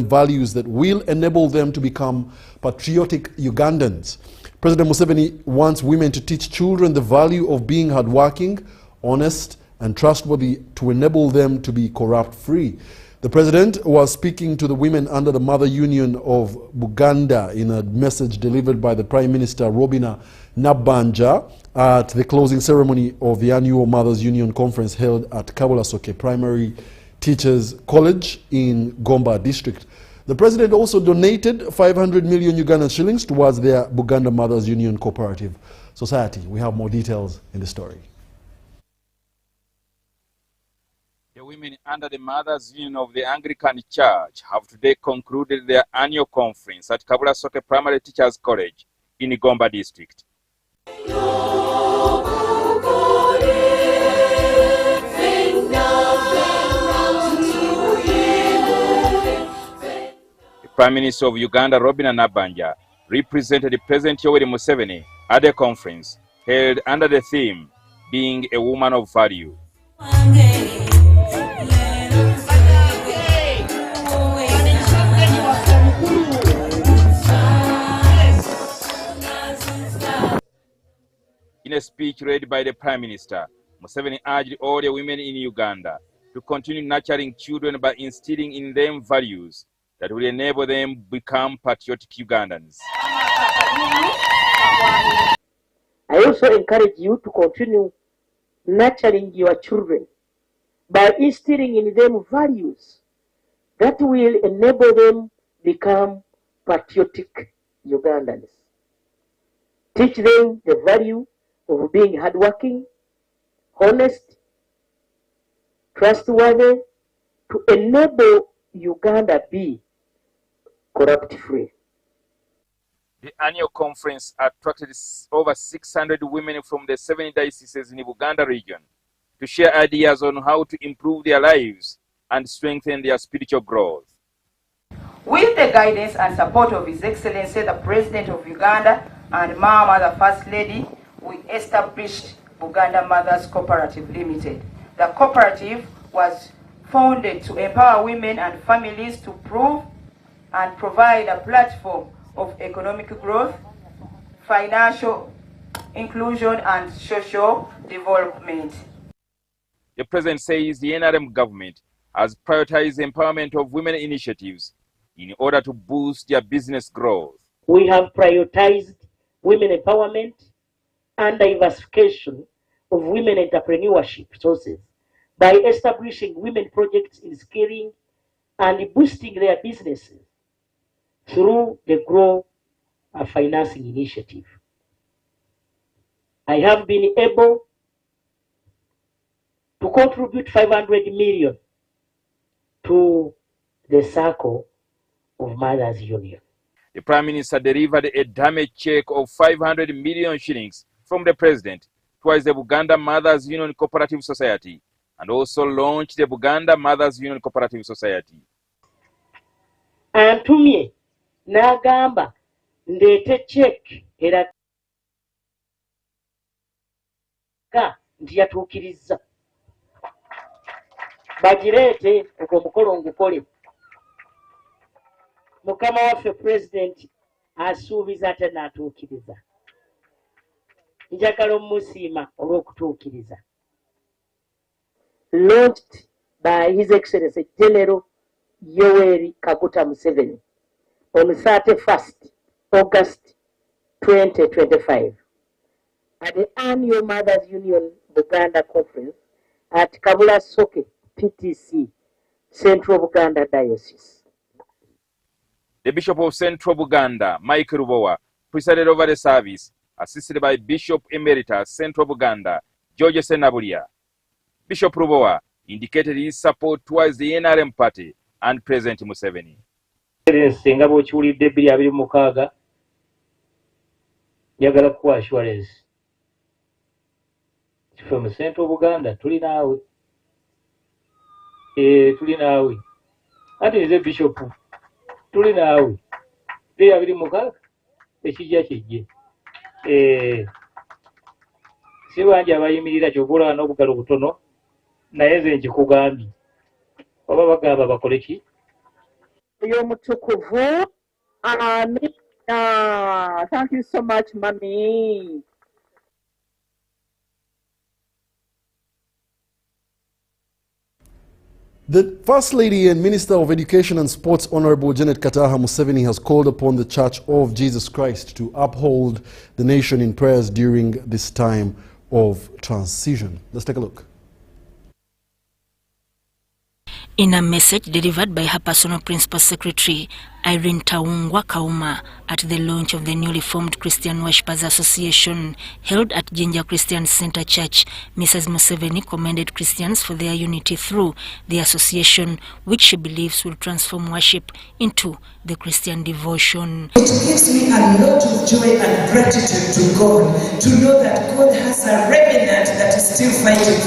values that will enable them to become patriotic Ugandans. President Museveni wants women to teach children the value of being hardworking, honest, and trustworthy to enable them to be corrupt-free. The president was speaking to the women under the Mother Union of Buganda in a message delivered by the Prime Minister Robina Nabbanja at the closing ceremony of the annual Mothers Union Conference held at Kabulasoke Primary Teachers College in Gomba District. The president also donated 500 million Ugandan shillings towards their Buganda Mothers Union Cooperative Society. We have more details in the story. The women under the Mothers Union of the Anglican Church have today concluded their annual conference at Kabulasoke Primary Teachers College in Gomba District. The Prime Minister of Uganda, Robina Nabbanja, represented President Yoweri Museveni at the conference held under the theme, Being a Woman of Value. In a speech read by the Prime Minister, Museveni urged all the women in Uganda to continue nurturing children by instilling in them values that will enable them to become patriotic Ugandans. I also encourage you to continue nurturing your children by instilling in them values that will enable them become patriotic Ugandans. Teach them the value of being hardworking, honest, trustworthy, to enable Uganda be corrupt-free. The annual conference attracted over 600 women from the 7 dioceses in the Buganda region to share ideas on how to improve their lives and strengthen their spiritual growth. With the guidance and support of His Excellency, the President of Uganda, and Mama, the First Lady, we established Buganda Mothers Cooperative Limited. The cooperative was founded to empower women and families to prove and provide a platform of economic growth, financial inclusion, and social development. The President says the NRM government has prioritized the empowerment of women initiatives in order to boost their business growth. We have prioritized women empowerment and diversification of women entrepreneurship sources by establishing women projects in scaling and boosting their businesses through the Grow Financing Initiative. I have been able to contribute 500 million to the circle of Mothers Union. The Prime Minister delivered a damage check of 500 million shillings from the President towards the Buganda Mothers Union Cooperative Society and also launched the Buganda Mothers Union Cooperative Society. Antumye n'agamba ndeete check eraga nti yatuukiriza bagireete ogwo omukolo ngukole. Mukama waffe President asuubiza ate n'atuukiriza. Njagala omusiima olw'okutuukiriza. Launched by His Excellency General Yoweri Kaguta Museveni on 31st August 2025 at the annual Mothers Union Buganda Conference at Kabulasoke PTC, Central Buganda Diocese. The Bishop of Central Buganda, Mike Rubowa, presided over the service, assisted by Bishop Emeritus Central Buganda, George Senabulia. Bishop Rubowa indicated his support towards the NRM party and President Museveni. Senga bw'okiwulidde 2026 njagala kuwa assurance from Central Buganda tuli naawe. Tuli naawe. Ate nze Bishop tuli naawe. 2026 ekijja kijje. Si bangi abayimirira ky'okola n'obugalo butono naye nze nkikugambye. Oba bagamba bakole ki? Yomutukuvu. Thank you so much, Mami. The First Lady and Minister of Education and Sports, Honorable Janet Kataha Museveni, has called upon the Church of Jesus Christ to uphold the nation in prayers during this time of transition. Let's take a look. In a message delivered by her personal principal secretary, Irene Taungwa Kauma, at the launch of the newly formed Christian Worshippers Association held at Jinja Christian Center Church, Mrs. Museveni commended Christians for their unity through the association, which she believes will transform worship into the Christian devotion. It gives me a lot of joy and gratitude to God to know that God has a remnant that is still fighting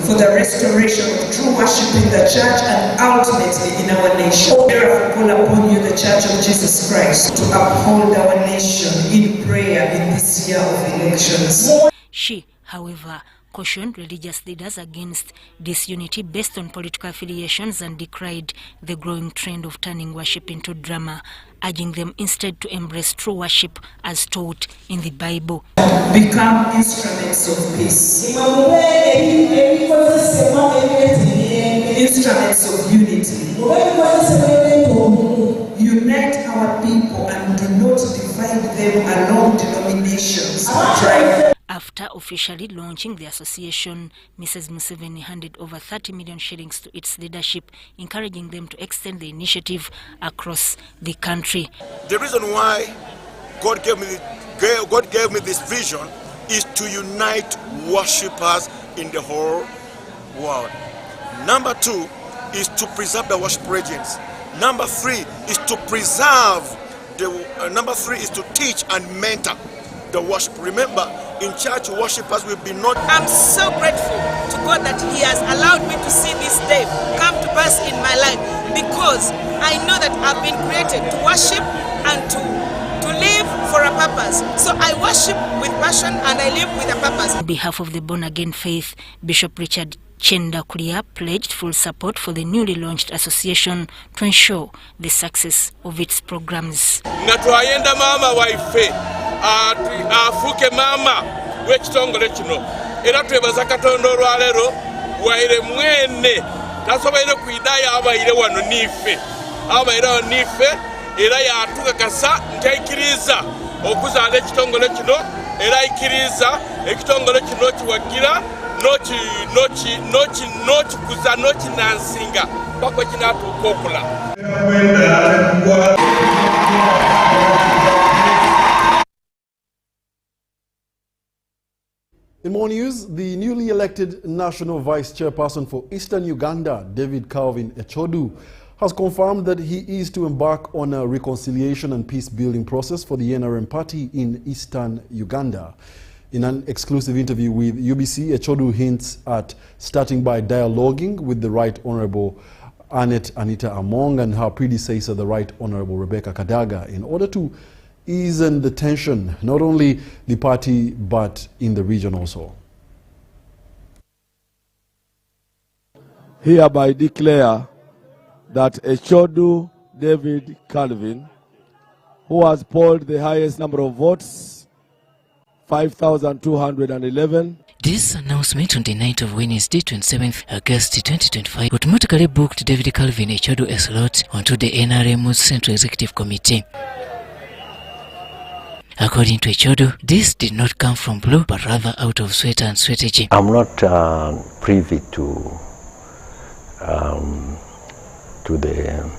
for the restoration of true worship in the church and ultimately in our nation. I call upon you, the Church of Jesus Christ, to uphold our nation in prayer in this year of elections. She, however, cautioned religious leaders against disunity based on political affiliations and decried the growing trend of turning worship into drama, urging them instead to embrace true worship as taught in the Bible. Become instruments of peace, instruments of unity. Unite our people and do not divide them along denominations or tribes. After officially launching the association, Mrs. Museveni handed over 30 million shillings to its leadership, encouraging them to extend the initiative across the country. The reason why God gave me this vision is to unite worshippers in the whole world. Number 2 is to preserve the worship regions. Number 3 is to preserve number 3 is to teach and mentor the worship. Remember, in church worshippers will be not. I'm so grateful to God that He has allowed me to see this day come to pass in my life, because I know that I've been created to worship and to live for a purpose. So I worship with passion and I live with a purpose. On behalf of the Born Again Faith, Bishop Richard Chendakulia pledged full support for the newly launched association to ensure the success of its programs. Natwayenda mama waife afuke mama wekitongole kino era twebaza Katonda olwaleero waire mwene tasoboire kuidaya abaire wano nife era yatukakasa nti aikiriza okuzaala ekitongole kino era aikiriza ekitongole kino kiwagira nokikuza nokinansinga paka kinatuuka okula. In more news, the newly elected National Vice Chairperson for Eastern Uganda, David Calvin Echodu, has confirmed that he is to embark on a reconciliation and peace-building process for the NRM party in Eastern Uganda. In an exclusive interview with UBC, Echodu hints at starting by dialoguing with the Right Honourable Annette Anita Among and her predecessor, the Right Honourable Rebecca Kadaga, in order to ease the tension, not only the party but in the region also. Hereby declare that Echodu David Calvin, who has polled the highest number of votes, 5,211. This announcement on the night of Wednesday, 27th August 2025, automatically booked David Calvin Echodu a slot onto the NRM's Central Executive Committee. According to Echodu, this did not come from blue, but rather out of sweat and strategy. I'm not privy to the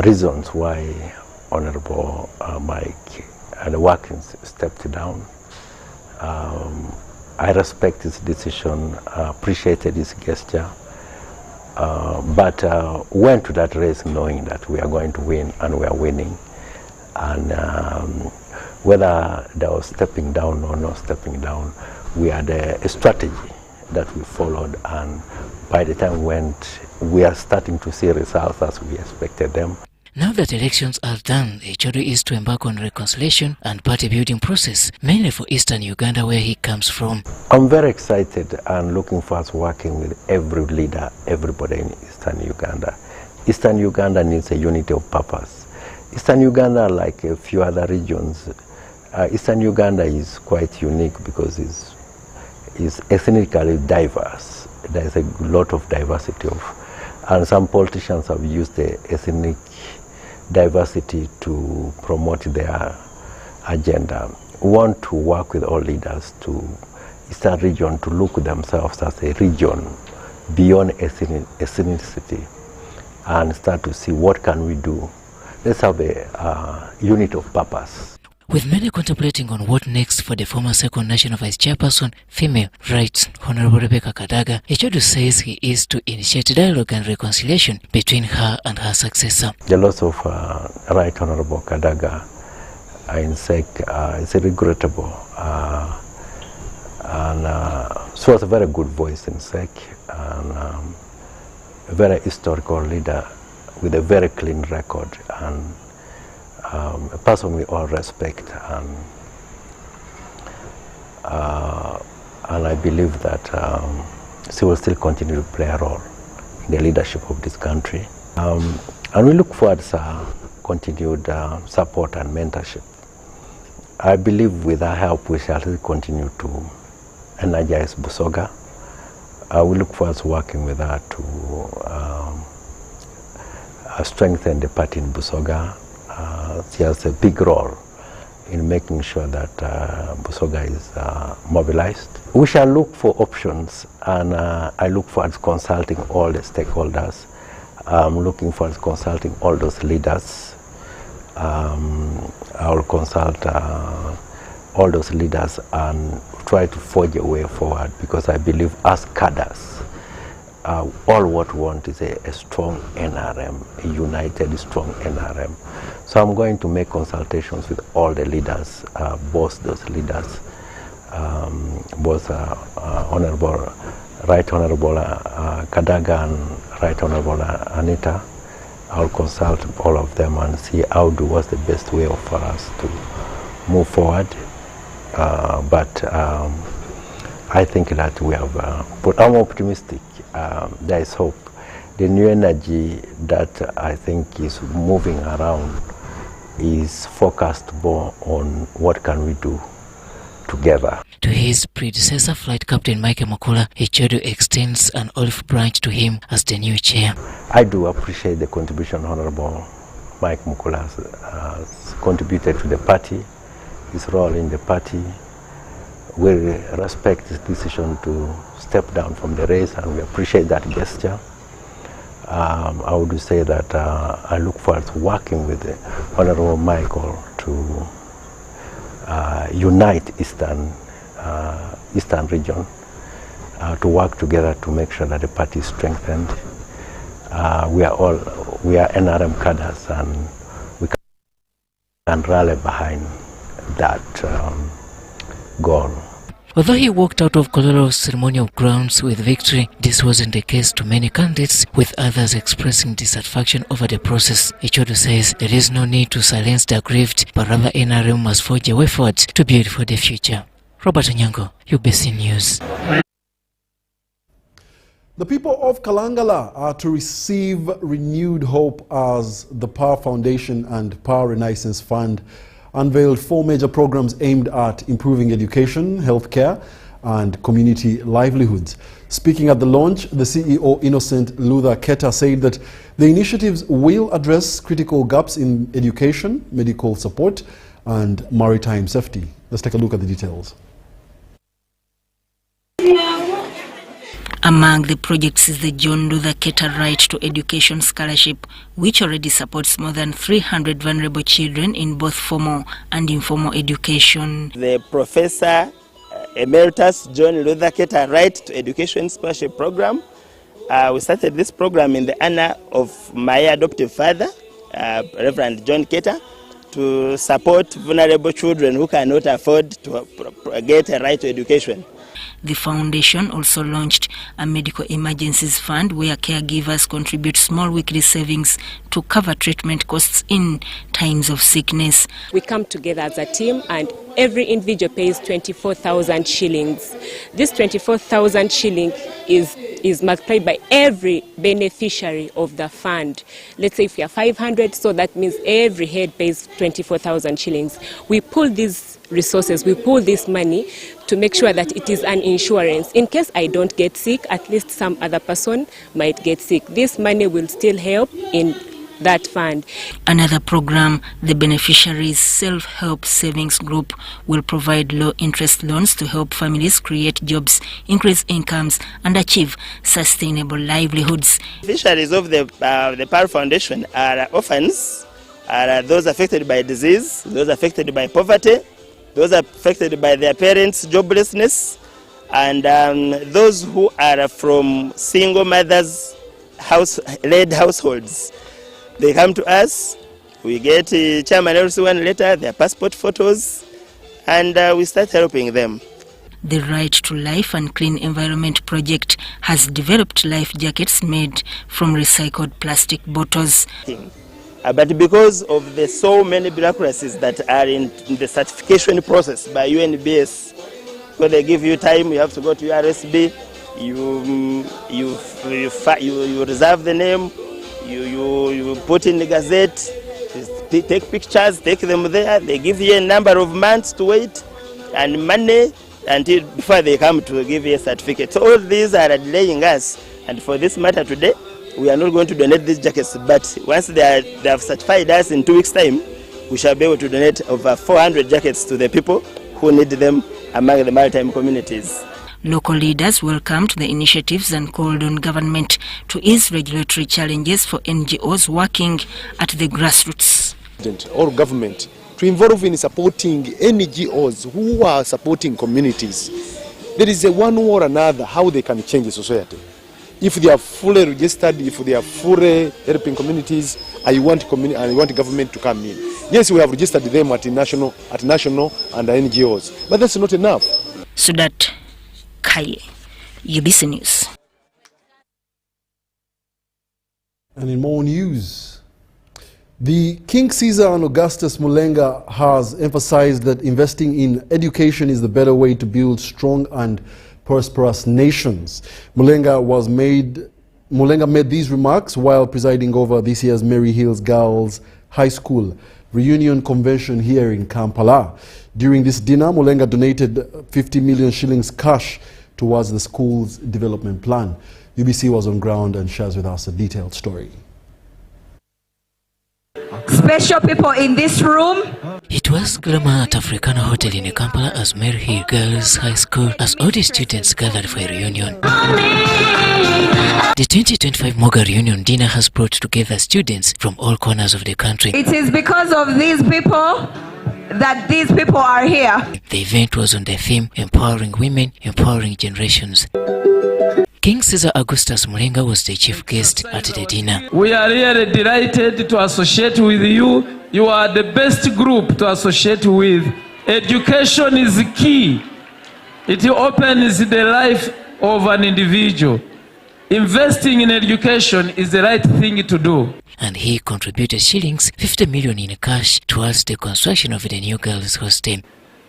reasons why Honorable Mike and Watkins stepped down. I respect his decision, appreciated his gesture, but went to that race knowing that we are going to win and we are winning. And whether they were stepping down or not stepping down, we had a strategy that we followed, and by the time we went, we are starting to see results as we expected them. Now that elections are done, Echodu is to embark on reconciliation and party building process, mainly for Eastern Uganda where he comes from. I'm very excited and looking forward to working with every leader, everybody in Eastern Uganda. Eastern Uganda needs a unity of purpose. Eastern Uganda, like a few other regions, Eastern Uganda is quite unique because it's ethnically diverse. There is a lot of diversity and some politicians have used the ethnic diversity to promote their agenda. We want to work with all leaders to Eastern region to look at themselves as a region beyond ethnicity and start to see what can we do. Let's have a unit of purpose. With many contemplating on what next for the former second national vice chairperson, female rights, Honorable Rebecca Kadaga, Echodu says he is to initiate dialogue and reconciliation between her and her successor. The loss of Right Honorable Kadaga in SEC is regrettable. She was a very good voice in SEC and a very historical leader with a very clean record and a person we all respect, and I believe that she will still continue to play a role in the leadership of this country. And we look forward to continued support and mentorship. I believe with her help we shall continue to energize Busoga. We look forward to working with her to strengthen the party in Busoga. She has a big role in making sure that Busoga is mobilized. We shall look for options, and I look forward to consulting all the stakeholders. I'm looking forward to consulting all those leaders. I will consult all those leaders and try to forge a way forward, because I believe as cadres, all what we want is a strong NRM, a united, strong NRM. So I'm going to make consultations with all the leaders, both those leaders, both Honorable, Right Honorable Kadaga and Right Honorable Anita. I'll consult all of them and see what's the best way for us to move forward. But I think that we have, but I'm optimistic. There is hope. The new energy that I think is moving around is focused more on what can we do together. To his predecessor, Flight Captain Mike Mukula, Echodu extends an olive branch to him as the new chair. I do appreciate the contribution Honorable Mike Mukula has contributed to the party, his role in the party. We respect his decision to step down from the race, and we appreciate that gesture. I would say that I look forward to working with Honorable Michael to unite Eastern region, to work together to make sure that the party is strengthened. We are NRM cadres, and we can rally behind that goal. Although he walked out of Kololo's ceremonial grounds with victory, this wasn't the case to many candidates, with others expressing dissatisfaction over the process. Echodu says there is no need to silence the aggrieved, but rather NRM must forge a way forward to build for the future. Robert Onyango, UBC News. The people of Kalangala are to receive renewed hope as the Power Foundation and Power Renaissance Fund unveiled 4 major programs aimed at improving education, healthcare, and community livelihoods. Speaking at the launch, the CEO Innocent Luther Keta said that the initiatives will address critical gaps in education, medical support, and maritime safety. Let's take a look at the details. Among the projects is the John Luther Keta Right to Education Scholarship, which already supports more than 300 vulnerable children in both formal and informal education. The Professor Emeritus John Luther Keta Right to Education Scholarship Program. We started this program in the honor of my adoptive father, Reverend John Keta, to support vulnerable children who cannot afford to get a right to education. The foundation also launched a medical emergencies fund where caregivers contribute small weekly savings to cover treatment costs in times of sickness. We come together as a team and every individual pays 24,000 shillings. This 24,000 shilling is multiplied by every beneficiary of the fund. Let's say if you are 500, so that means every head pays 24,000 shillings. We pull these resources, we pull this money to make sure that it is an insurance. In case I don't get sick, at least some other person might get sick. This money will still help in that fund. Another program, the Beneficiaries Self-Help Savings Group, will provide low-interest loans to help families create jobs, increase incomes, and achieve sustainable livelihoods. Beneficiaries of the PAR Foundation are orphans, are those affected by disease, those affected by poverty, those affected by their parents' joblessness, and those who are from single mothers' led households. They come to us, we get Chairman LC1 letter, their passport photos, and we start helping them. The Right to Life and Clean Environment project has developed life jackets made from recycled plastic bottles. But because of the so many bureaucracies that are in the certification process by UNBS, when they give you time, you have to go to URSB, you reserve the name, you put in the gazette, take pictures, take them there, they give you a number of months to wait and money until before they come to give you a certificate. So all these are delaying us, and for this matter today, we are not going to donate these jackets, but once they have certified us in 2 weeks' time, we shall be able to donate over 400 jackets to the people who need them among the maritime communities. Local leaders welcomed the initiatives and called on government to ease regulatory challenges for NGOs working at the grassroots. Or government to involve in supporting NGOs who are supporting communities. There is a one or another how they can change the society. If they are fully registered, if they are fully helping communities, I want government to come in. Yes, we have registered them at national and NGOs, but that's not enough. So that Kaye, UBC News. And in more news, the King Caesar and Augustus Mulenga has emphasized that investing in education is the better way to build strong and prosperous nations. Mulenga made these remarks while presiding over this year's Mary Hills Girls High School reunion convention here in Kampala. During this dinner, Mulenga donated 50 million shillings cash towards the school's development plan. UBC was on ground and shares with us a detailed story. Special people in this room. It was glamour at Africana Hotel in Kampala as Mary Hill Girls High School as all the students gathered for a reunion. The 2025 Moga reunion dinner has brought together students from all corners of the country. It is because of these people that these people are here. The event was on the theme Empowering Women, Empowering Generations. King Caesar Augustus Mulenga was the chief guest at the dinner. We are really delighted to associate with you. You are the best group to associate with. Education is key. It opens the life of an individual. Investing in education is the right thing to do. And he contributed shillings 50 million in cash towards the construction of the new girls' hostel.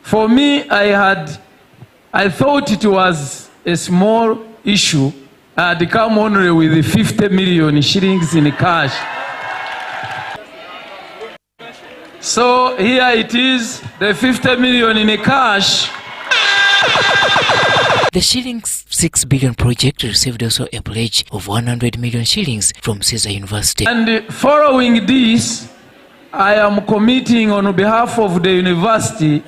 For me, I thought it was a small issue. I had come only with 50 million shillings in cash. So here it is, the 50 million in cash. The shillings 6 billion project received also a pledge of 100 million shillings from Caesar University. And following this, I am committing on behalf of the university,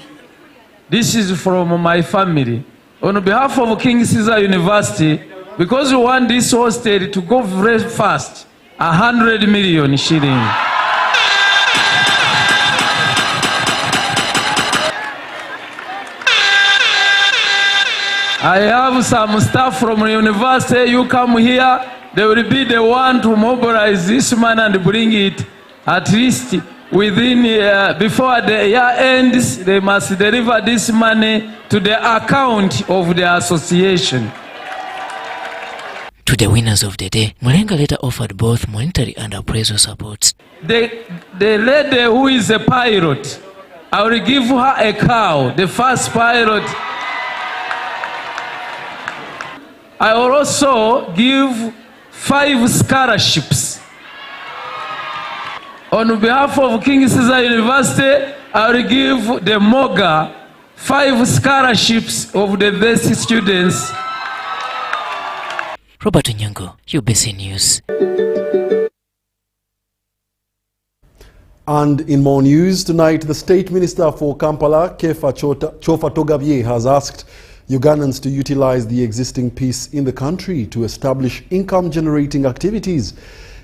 this is from my family, on behalf of King Caesar University, because we want this hostel to go very fast, 100 million shillings. I have some staff from the university. You come here, they will be the one to mobilize this man and bring it at least within before the year ends, they must deliver this money to the account of the association. To the winners of the day, Mulenga later offered both monetary and appraisal supports. The lady who is a pilot, I will give her a cow, the first pilot. I will also give 5 scholarships. On behalf of King Caesar University, I will give the MOGA 5 scholarships of the best students. Robert Onyango, UBC News. And in more news tonight, the State Minister for Kampala, Kefa Chofa Togabye, has asked Ugandans to utilize the existing peace in the country to establish income-generating activities.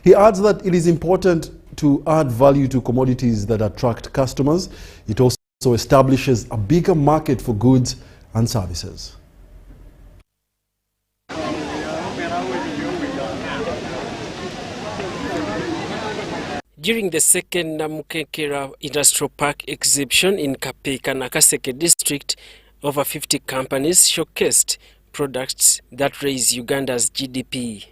He adds that it is important to add value to commodities that attract customers. It also establishes a bigger market for goods and services. During the second Namukekera Industrial Park exhibition in Kapeka, Nakaseke district, over 50 companies showcased products that raise Uganda's GDP.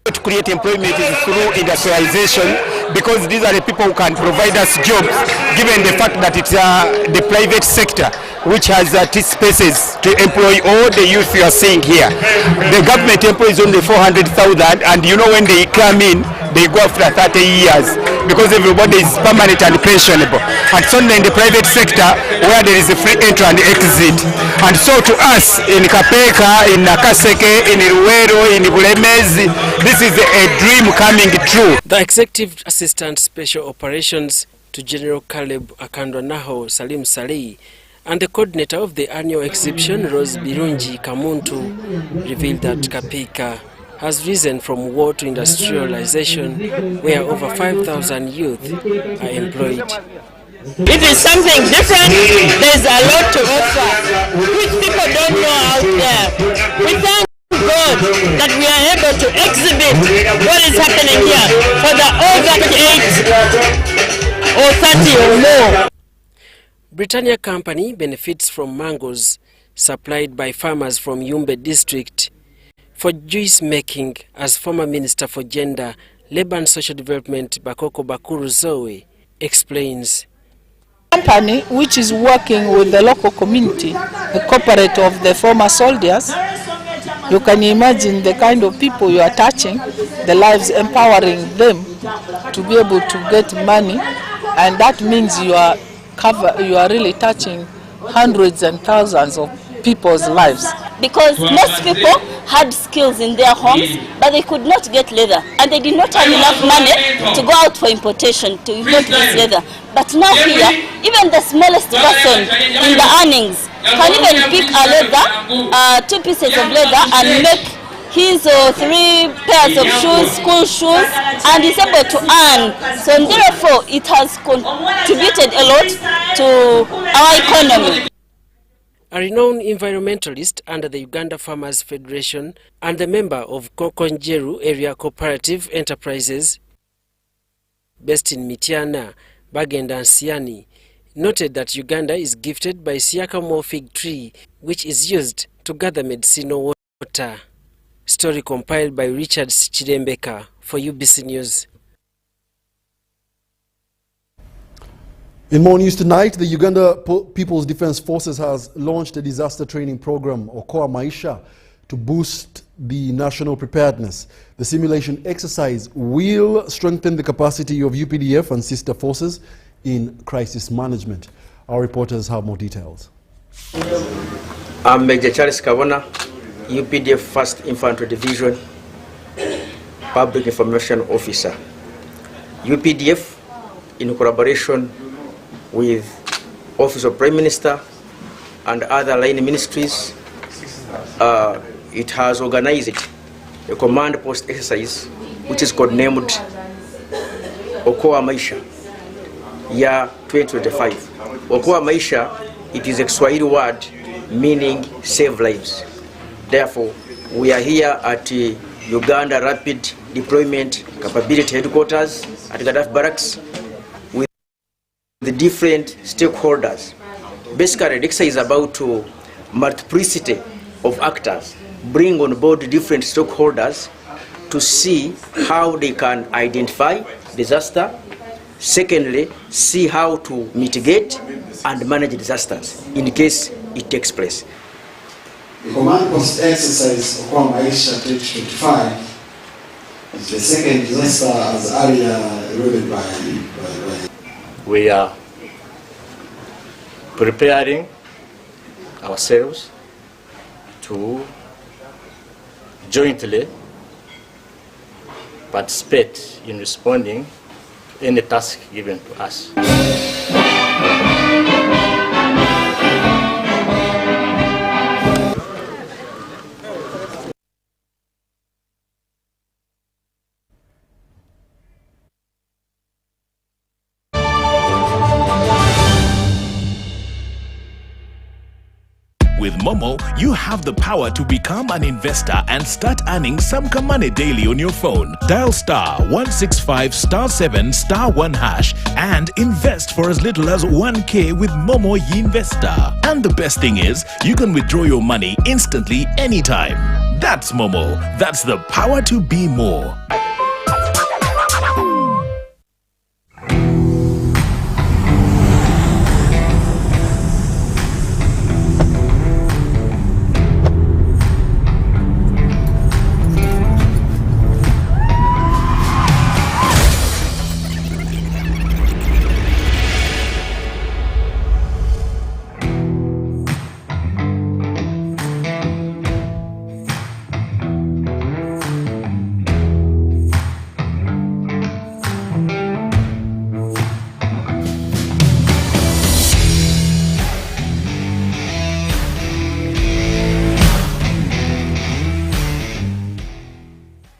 To create employment is through industrialization, because these are the people who can provide us jobs, given the fact that it's the private sector which has its spaces to employ all the youth you are seeing here. The government employs only 400,000, and you know when they come in, they go after 30 years, because everybody is permanent and pensionable. And so in the private sector, where there is a free entry and exit. And so to us, in Kapeka, in Nakaseke, in Ruwero, in Bulemezi, this is a dream coming true. The Executive Assistant Special Operations to General Caleb Akandwanaho Salim Saleh and the coordinator of the annual exhibition, Rose Birungi Kamuntu, revealed that Kapeka has risen from war to industrialization, where over 5,000 youth are employed. It is something different. There's a lot to offer, which people don't know out there. We thank God that we are able to exhibit what is happening here for the over 8 or 30 or more. Britannia Company benefits from mangoes supplied by farmers from Yumbe district for juice making, as former Minister for Gender, Labour and Social Development Bakoko Bakuru Zoe explains. Company which is working with the local community, the corporate of the former soldiers. You can imagine the kind of people you are touching, the lives, empowering them to be able to get money, and that means you are really touching hundreds and thousands of people's lives. Because most people had skills in their homes, but they could not get leather, and they did not have enough money to go out for importation to import this leather. But now here, even the smallest person in the earnings can even pick a leather, 2 pieces of leather, and make his or 3 pairs of shoes, school shoes, and is able to earn. So therefore, it has contributed a lot to our economy. A renowned environmentalist under the Uganda Farmers Federation and the member of Kokonjeru Area Cooperative Enterprises, based in Mityana, Bagenda and Siani, noted that Uganda is gifted by Siakamo fig tree, which is used to gather medicinal water. Story compiled by Richard Chidembeka for UBC News. In more news tonight, the Uganda People's Defense Forces has launched a disaster training program, Okoa Maisha, to boost the national preparedness. The simulation exercise will strengthen the capacity of UPDF and sister forces in crisis management. Our reporters have more details. I'm Major Charles Kabona, UPDF 1st Infantry Division, Public Information Officer. UPDF, in collaboration with Office of Prime Minister and other line ministries, it has organized a command post exercise which is codenamed Okoa Maisha, year 2025. Okoa Maisha, it is a Swahili word meaning save lives. Therefore, we are here at Uganda Rapid Deployment Capability Headquarters at Gaddafi Barracks different stakeholders. Basically, DEXA is about to multiplicity of actors, bring on board different stakeholders to see how they can identify disaster. Secondly, see how to mitigate and manage disasters in case it takes place. The command post exercise Okoa Maisha 2025 is the second disaster as earlier alluded by. We are preparing ourselves to jointly participate in responding to any task given to us. With Momo, you have the power to become an investor and start earning some money daily on your phone. Dial *165*7*1# and invest for as little as 1K with Momo Investor. And the best thing is, you can withdraw your money instantly anytime. That's Momo. That's the power to be more.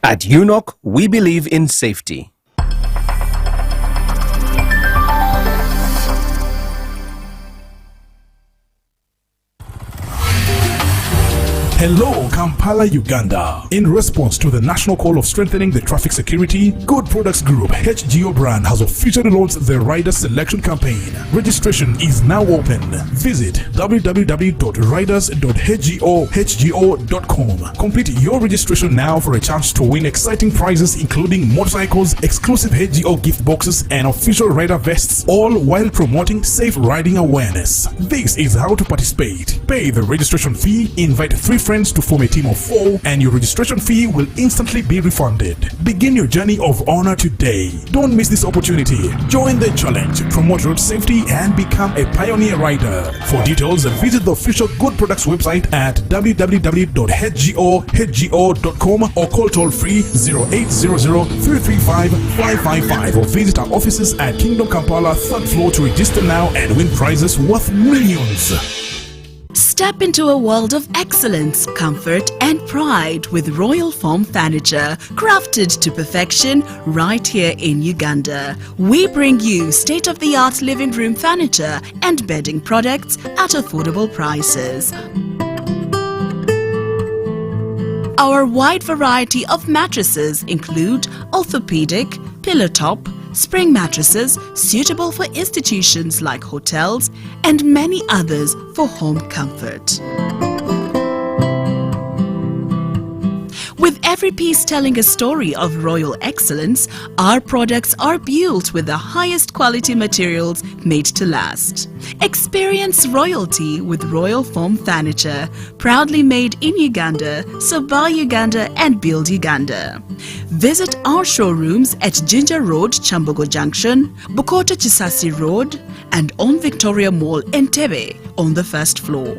At UNOC, we believe in safety. Hello, Kampala, Uganda. In response to the national call of strengthening the traffic security, Good Products Group HGO brand has officially launched the Rider Selection Campaign. Registration is now open. Visit www.riders.hgo.com. Complete your registration now for a chance to win exciting prizes including motorcycles, exclusive HGO gift boxes, and official rider vests, all while promoting safe riding awareness. This is how to participate. Pay the registration fee, invite 3 friends to form a team of 4, and your registration fee will instantly be refunded. Begin your journey of honor today. Don't miss this opportunity. Join the challenge, promote road safety, and become a pioneer rider. For details, visit the official Good Products website at www.hgo.com or call toll-free 0800-335-555 or visit our offices at Kingdom Kampala 3rd floor to register now and win prizes worth millions. Step into a world of excellence, comfort and pride with Royal Foam Furniture, crafted to perfection right here in Uganda. We bring you state-of-the-art living room furniture and bedding products at affordable prices. Our wide variety of mattresses include orthopedic, pillow top, spring mattresses suitable for institutions like hotels, and many others for home comfort. With every piece telling a story of royal excellence, our products are built with the highest quality materials made to last. Experience royalty with Royal Foam Furniture, proudly made in Uganda, so buy Uganda and build Uganda. Visit our showrooms at Ginger Road, Chambogo Junction, Bukoto Chisasi Road, and on Victoria Mall, Entebbe, on the 1st floor.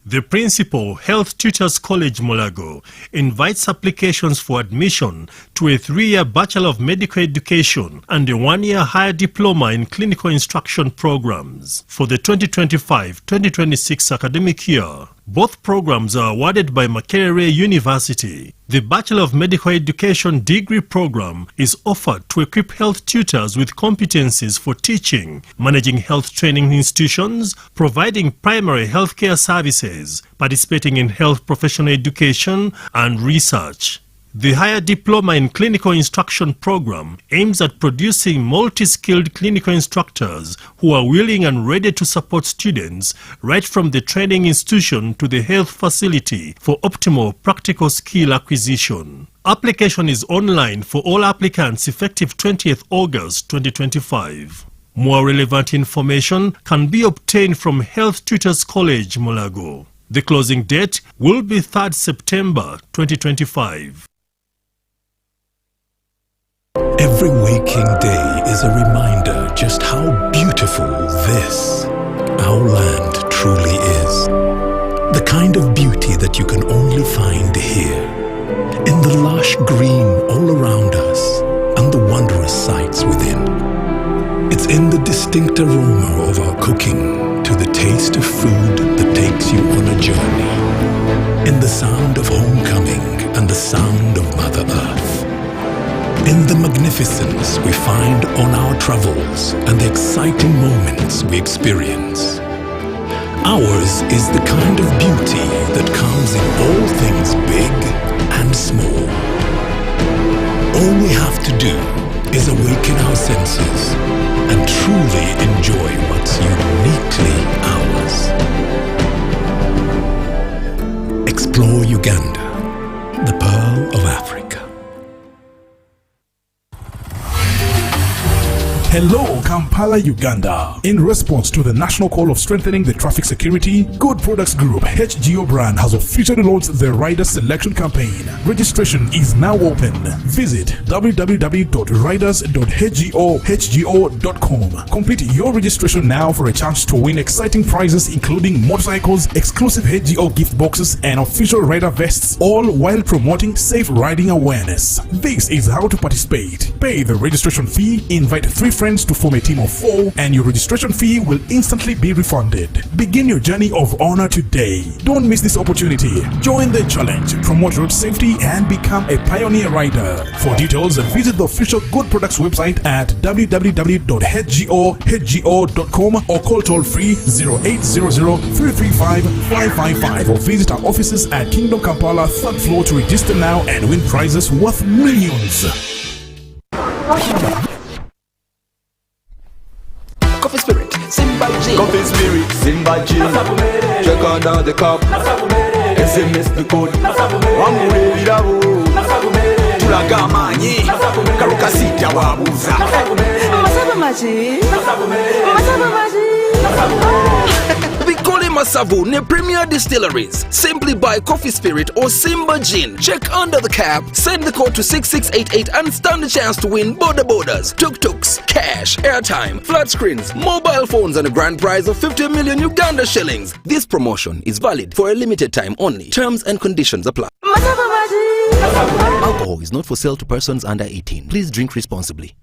The Principal, Health Tutors College Molago, invites applications for admission to a 3-year Bachelor of Medical Education and a 1-year Higher Diploma in Clinical Instruction programs for the 2025-2026 academic year. Both programs are awarded by Makerere University. The Bachelor of Medical Education degree program is offered to equip health tutors with competencies for teaching, managing health training institutions, providing primary healthcare services, participating in health professional education and research. The Higher Diploma in Clinical Instruction program aims at producing multi-skilled clinical instructors who are willing and ready to support students right from the training institution to the health facility for optimal practical skill acquisition. Application is online for all applicants effective 20th August 2025. More relevant information can be obtained from Health Tutors College, Molago. The closing date will be 3rd September 2025. Every waking day is a reminder just how beautiful this, our land, truly is. The kind of beauty that you can only find here, in the lush green all around us and the wondrous sights within. It's in the distinct aroma of our cooking to the taste of food that takes you on a journey, in the sound of homecoming and the sound of Mother Earth. In the magnificence we find on our travels and the exciting moments we experience. Ours is the kind of beauty that comes in all things big and small. All we have to do is awaken our senses and truly enjoy what's uniquely ours. Explore Uganda, the Pearl of Africa. Hello, Kampala, Uganda. In response to the national call of strengthening the traffic security, Good Products Group HGO brand has officially launched the Rider Selection Campaign. Registration is now open. Visit www.riders.hgo.com. Complete your registration now for a chance to win exciting prizes including motorcycles, exclusive HGO gift boxes, and official rider vests, all while promoting safe riding awareness. This is how to participate. Pay the registration fee, invite 3 friends to form a team of 4, and your registration fee will instantly be refunded. Begin your journey of honor today. Don't miss this opportunity. Join the challenge, promote road safety, and become a pioneer rider. For details, visit the official Good Products website at www.hgo.com or call toll free 0800-335-555 or visit our offices at Kingdom Kampala 3rd floor to register now and win prizes worth millions. Coffee Spirit, Simba G. Coffee Spirit, Simba G. Check out the cup. SMS the code. Wamure virabo. Tulaga manyi. Karuka sita wabuza. Masaba maji. Masaba maji. We call it Masavo near Premier Distilleries. Simply buy Coffee Spirit or Simba Gin. Check under the cap, send the code to 6688 and stand a chance to win border borders, tuk-tuks, cash, airtime, flat screens, mobile phones and a grand prize of 50 million Uganda shillings. This promotion is valid for a limited time only. Terms and conditions apply. Alcohol is not for sale to persons under 18. Please drink responsibly.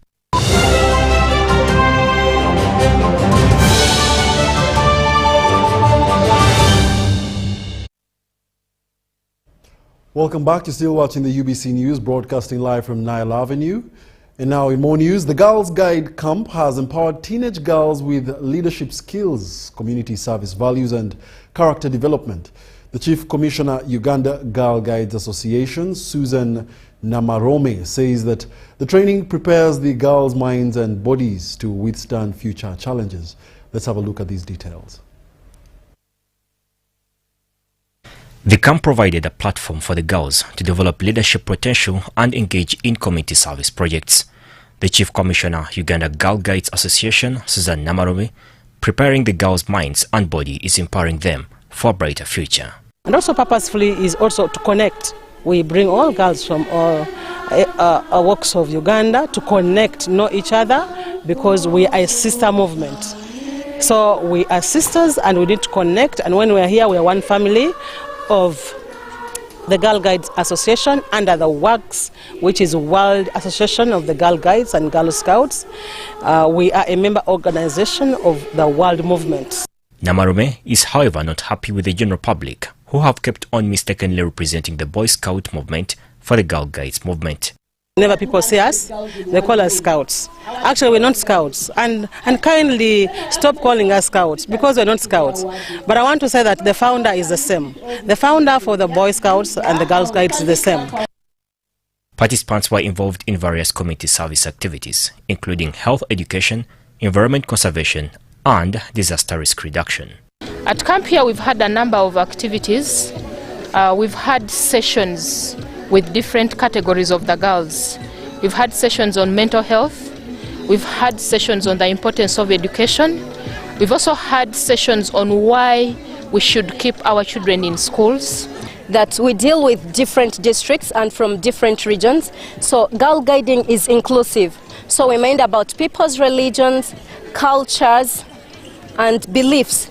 Welcome back. You're still watching the UBC News, broadcasting live from Nile Avenue. And now in more news, the Girls Guide Camp has empowered teenage girls with leadership skills, community service values and character development. The Chief Commissioner, Uganda Girl Guides Association, Susan Namarome, says that the training prepares the girls' minds and bodies to withstand future challenges. Let's have a look at these details. The camp provided a platform for the girls to develop leadership potential and engage in community service projects. The Chief Commissioner, Uganda Girl Guides Association, Susan Namarome, preparing the girls' minds and body is empowering them for a brighter future. And also purposefully is also to connect. We bring all girls from all walks of Uganda to connect, know each other, because we are a sister movement. So we are sisters and we need to connect, and when we are here, we are one family of the Girl Guides Association under the WAGS, which is World Association of the Girl Guides and Girl Scouts. We are a member organization of the world movement. Namarome is however not happy with the general public, who have kept on mistakenly representing the Boy Scout movement for the Girl Guides movement. Whenever people see us, they call us scouts. Actually, we're not scouts, and kindly stop calling us scouts because we're not scouts. But I want to say that the founder is the same. The founder for the Boy Scouts and the Girl Guides is the same. Participants were involved in various community service activities, including health education, environment conservation, and disaster risk reduction. At camp here, we've had a number of activities. We've had sessions with different categories of the girls. We've had sessions on mental health. We've had sessions on the importance of education. We've also had sessions on why we should keep our children in schools. That we deal with different districts and from different regions. So girl guiding is inclusive. So we mind about people's religions, cultures, and beliefs,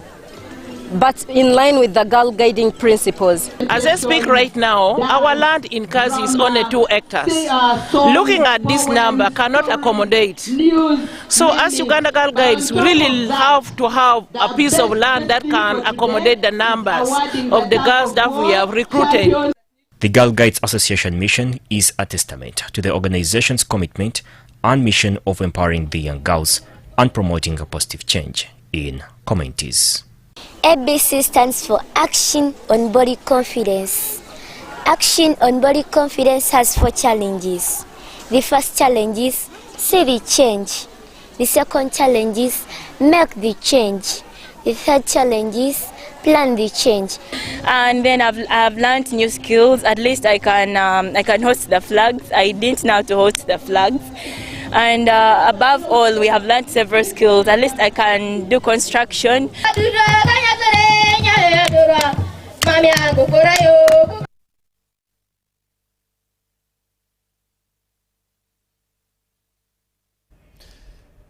but in line with the girl guiding principles. As I speak right now, our land in Cashew is only 2 hectares. Looking at this number cannot accommodate. So as Uganda Girl Guides, we really have to have a piece of land that can accommodate the numbers of the girls that we have recruited. The Girl Guides Association mission is a testament to the organization's commitment and mission of empowering the young girls and promoting a positive change in communities. ABC stands for Action on Body Confidence. Action on Body Confidence has 4 challenges. The first challenge is see the change. The second challenge is make the change. The third challenge is plan the change. And then I've learned new skills. At least I can host the flags. I didn't know how to host the flags. And above all, we have learned several skills. At least I can do construction.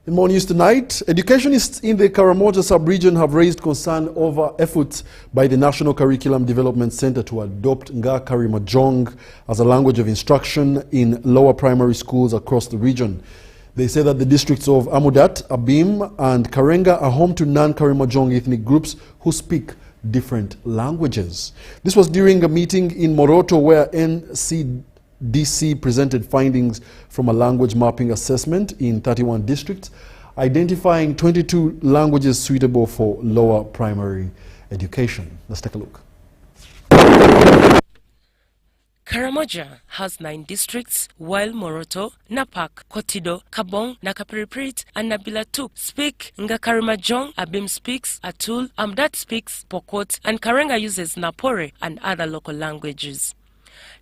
In more news tonight, educationists in the Karamoja sub-region have raised concern over efforts by the National Curriculum Development Center to adopt Nga Karimojong as a language of instruction in lower primary schools across the region. They say that the districts of Amudat, Abim, and Karenga are home to non-Karimojong ethnic groups who speak different languages. This was during a meeting in Moroto where NCDC presented findings from a language mapping assessment in 31 districts, identifying 22 languages suitable for lower primary education. Let's take a look. Karamoja has 9 districts, while Moroto, Napak, Kotido, Kabong, Nakapiriprit, and Nabilatuk speak Nga Karimojong, Abim speaks Atul, Amdat speaks Pokot, and Karenga uses Napore and other local languages.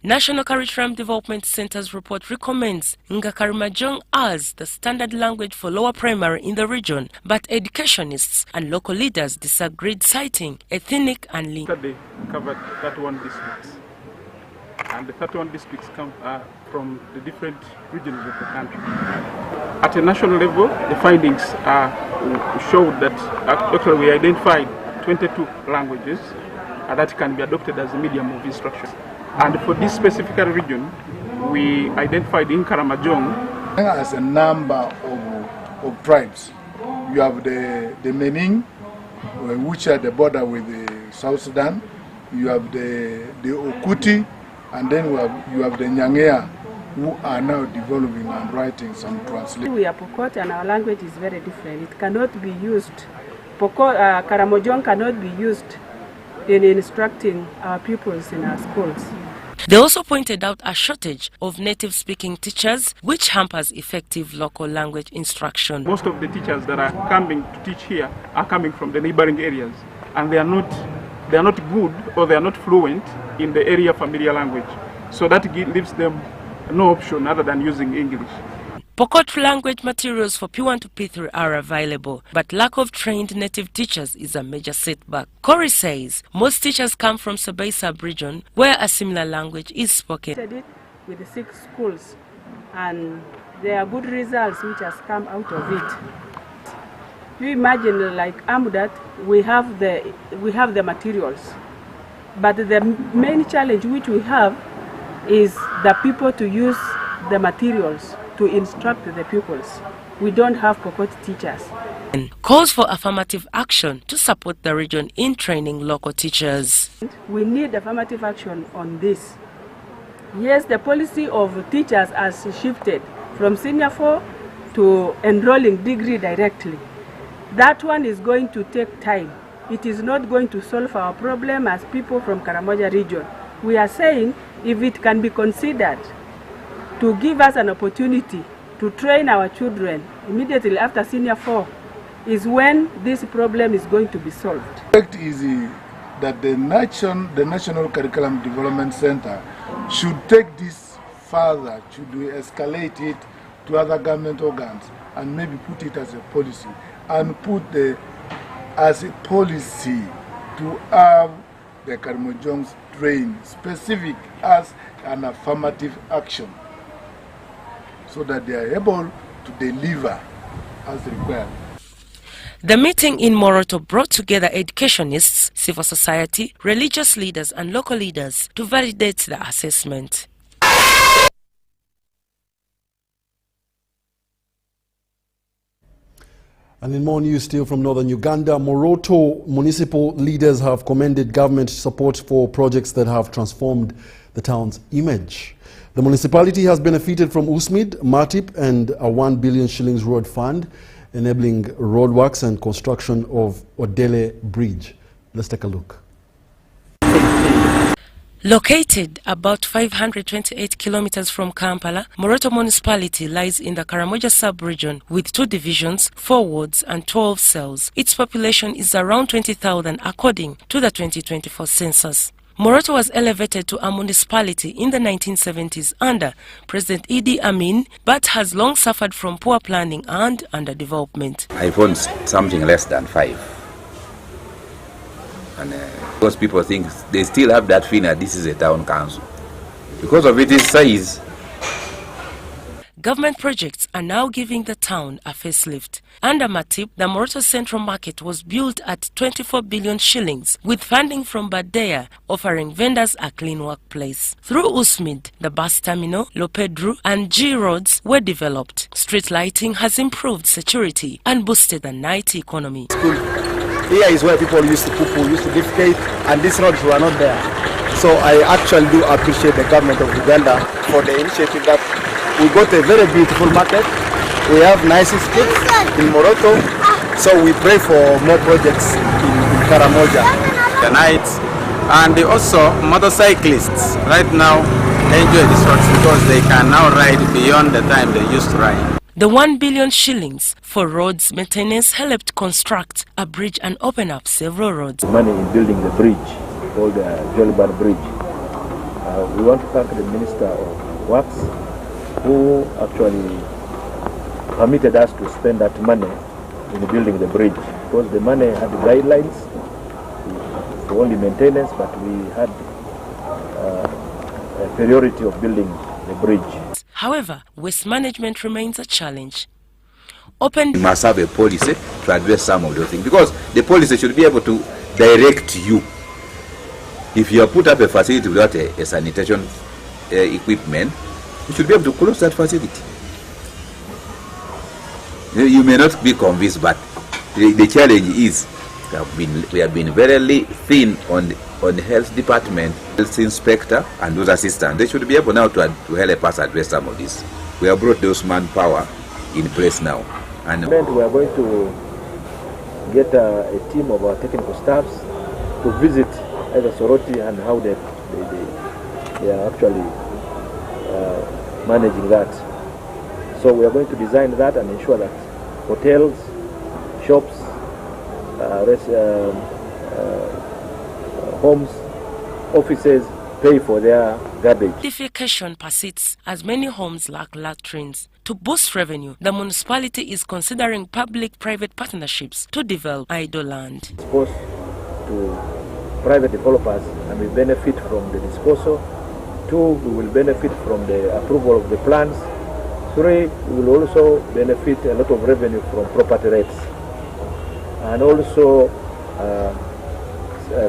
National Curriculum Development Center's report recommends Nga Karimojong as the standard language for lower primary in the region, but educationists and local leaders disagreed, citing ethnic and link. They covered 31 districts, and the 31 districts come from the different regions of the country. At a national level, the findings showed that actually we identified 22 languages that can be adopted as a medium of instruction. And for this specific region, we identified in Karamojong as a number of tribes. You have the Mening, which are the border with the South Sudan. You have the Okuti, and then you have the Nyangea, who are now developing and writing some translation. We are Pokot and our language is very different. It cannot be used. Karamojong cannot be used in instructing our pupils in our schools. They also pointed out a shortage of native-speaking teachers, which hampers effective local language instruction. Most of the teachers that are coming to teach here are coming from the neighboring areas, and they are not good or they are not fluent in the area familiar language. So that leaves them no option other than using English. Pokot language materials for P1 to P3 are available, but lack of trained native teachers is a major setback. Corey says most teachers come from Sabay sub-region, where a similar language is spoken. I did with the 6 schools, and there are good results which has come out of it. You imagine, like Amudat, we have the materials, but the main challenge which we have is the people to use the materials to instruct the pupils. We don't have Pokot teachers. And calls for affirmative action to support the region in training local teachers. We need affirmative action on this. Yes, the policy of teachers has shifted from senior 4 to enrolling degree directly. That one is going to take time. It is not going to solve our problem as people from Karamoja region. We are saying if it can be considered to give us an opportunity to train our children immediately after senior 4 is when this problem is going to be solved. The fact is that the National Curriculum Development Center should take this further, should escalate it to other government organs and maybe put it as a policy and put as a policy to have the Karamojongs trained specific as an affirmative action so that they are able to deliver as required. The meeting in Moroto brought together educationists, civil society, religious leaders and local leaders to validate the assessment. And in more news still from northern Uganda, Moroto municipal leaders have commended government support for projects that have transformed the town's image. The municipality has benefited from USMID, MATIP and a 1 billion shillings road fund, enabling roadworks and construction of Odele Bridge. Let's take a look. Located about 528 kilometers from Kampala, Moroto municipality lies in the Karamoja sub-region with 2 divisions, 4 wards and 12 cells. Its population is around 20,000 according to the 2024 census. Moroto was elevated to a municipality in the 1970s under President Idi Amin, but has long suffered from poor planning and underdevelopment. I found something less than 5. And because people think they still have that feeling that this is a town council. Because of its size. Government projects are now giving the town a facelift. Under MATIP, the Moroto Central Market was built at 24 billion shillings, with funding from Badea offering vendors a clean workplace. Through USMID, the bus terminal, Lopedru and G roads were developed. Street lighting has improved security and boosted the night economy. Here is where people used to poo-poo, used to defecate, and these roads were not there. So I actually do appreciate the government of Uganda for the initiative that we got a very beautiful market. We have nice streets in Moroto, so we pray for more projects in Karamoja. The nights, and also motorcyclists right now enjoy these roads because they can now ride beyond the time they used to ride. The 1 billion shillings for roads maintenance helped construct a bridge and open up several roads. Money in building the bridge, called the Joliban Bridge. We want to thank the Minister of Works, who actually permitted us to spend that money in building the bridge, because the money had guidelines for only maintenance, but we had a priority of building the bridge. However, waste management remains a challenge. We must have a policy to address some of those things, because the policy should be able to direct you. If you have put up a facility without a sanitation equipment, you should be able to close that facility. You may not be convinced, but the challenge is we have been very thin on the health department, health inspector and those assistants. They should be able now to help us address some of this. We have brought those manpower in place now. And we are going to get a team of our technical staffs to visit either Soroti and how they are actually managing that. So we are going to design that and ensure that hotels, shops, homes, offices pay for their garbage. Defecation persists as many homes lack latrines. To boost revenue, the municipality is considering public-private partnerships to develop idle land. Exposed to private developers, and we benefit from the disposal. 2, we will benefit from the approval of the plans. 3, we will also benefit a lot of revenue from property rates. And also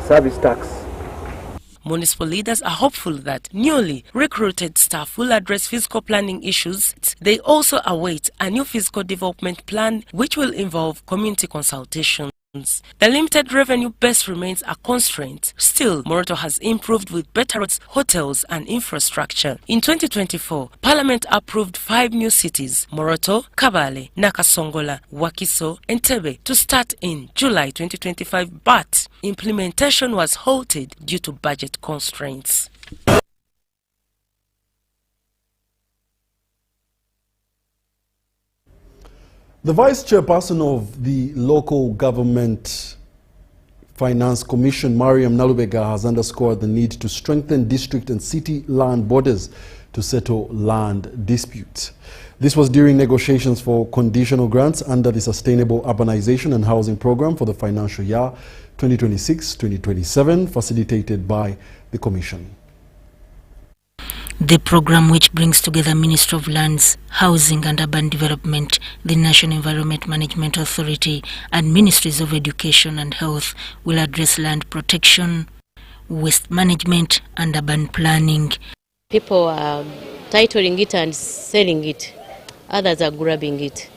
service tax. Municipal leaders are hopeful that newly recruited staff will address fiscal planning issues. They also await a new fiscal development plan which will involve community consultations. The limited revenue base remains a constraint. Still, Moroto has improved with better roads, hotels and infrastructure. In 2024, Parliament approved 5 new cities, Moroto, Kabale, Nakasongola, Wakiso, and Tebe, to start in July 2025, but implementation was halted due to budget constraints. 1 The Vice Chairperson of the Local Government Finance Commission, Mariam Nalubega, has underscored the need to strengthen district and city land borders to settle land disputes. This was during negotiations for conditional grants under the Sustainable Urbanization and Housing Program for the financial year 2026-2027, facilitated by the Commission. The program, which brings together Ministry of Lands, Housing and Urban Development, the National Environment Management Authority and Ministries of Education and Health, will address land protection, waste management and urban planning. People are titling it and selling it. Others are grabbing it.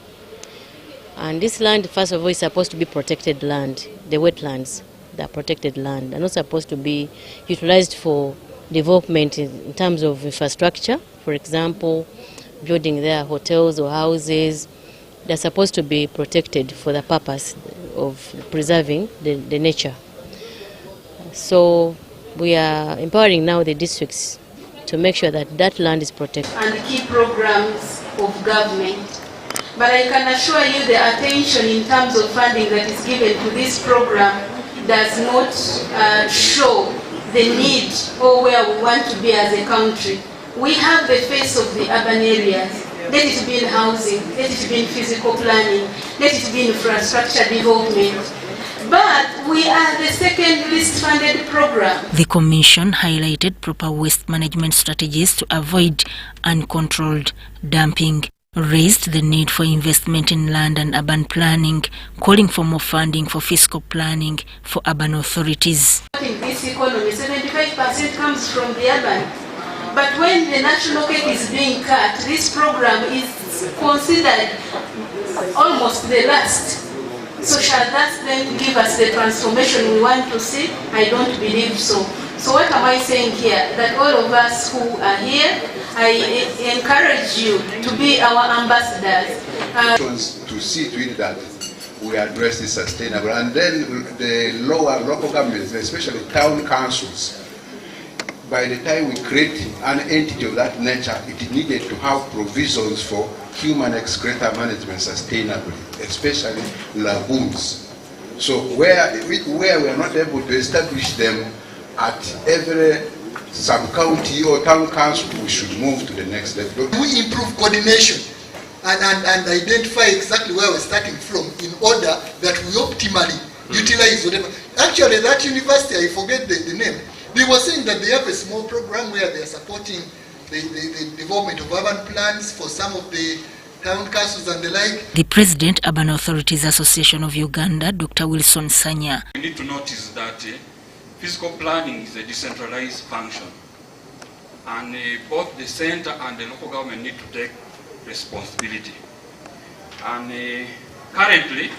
And this land, first of all, is supposed to be protected land. The wetlands, they are protected land. Are not supposed to be utilized for development in terms of infrastructure. For example, building their hotels or houses. They're supposed to be protected for the purpose of preserving the nature. So we are empowering now the districts to make sure that that land is protected. And key programs of government. But I can assure you the attention in terms of funding that is given to this program does not show the need or where we want to be as a country. We have the face of the urban areas. Let it be in housing, let it be in physical planning, let it be in infrastructure development. But we are the second least funded program. The Commission highlighted proper waste management strategies to avoid uncontrolled dumping, raised the need for investment in land and urban planning, calling for more funding for fiscal planning for urban authorities. In this economy, 75% comes from the urban. But when the national cake is being cut, this program is considered almost the last. So shall that then give us the transformation we want to see? I don't believe so. So what am I saying here? That all of us who are here, I encourage you to be our ambassadors. To see to it that we address this sustainable, and then the lower local governments, especially town councils, by the time we create an entity of that nature, it needed to have provisions for human excreta management sustainably, especially lagoons. So where we are not able to establish them at every sub-county or town council, we should move to the next level. We improve coordination and identify exactly where we're starting from in order that we optimally utilize whatever. Actually, that university, I forget the name, they were saying that they have a small program where they are supporting the development of urban plans for some of the town councils and the like. The President, Urban Authorities Association of Uganda, Dr. Wilson Sanya. We need to notice that fiscal planning is a decentralized function, and both the center and the local government need to take responsibility. And currently,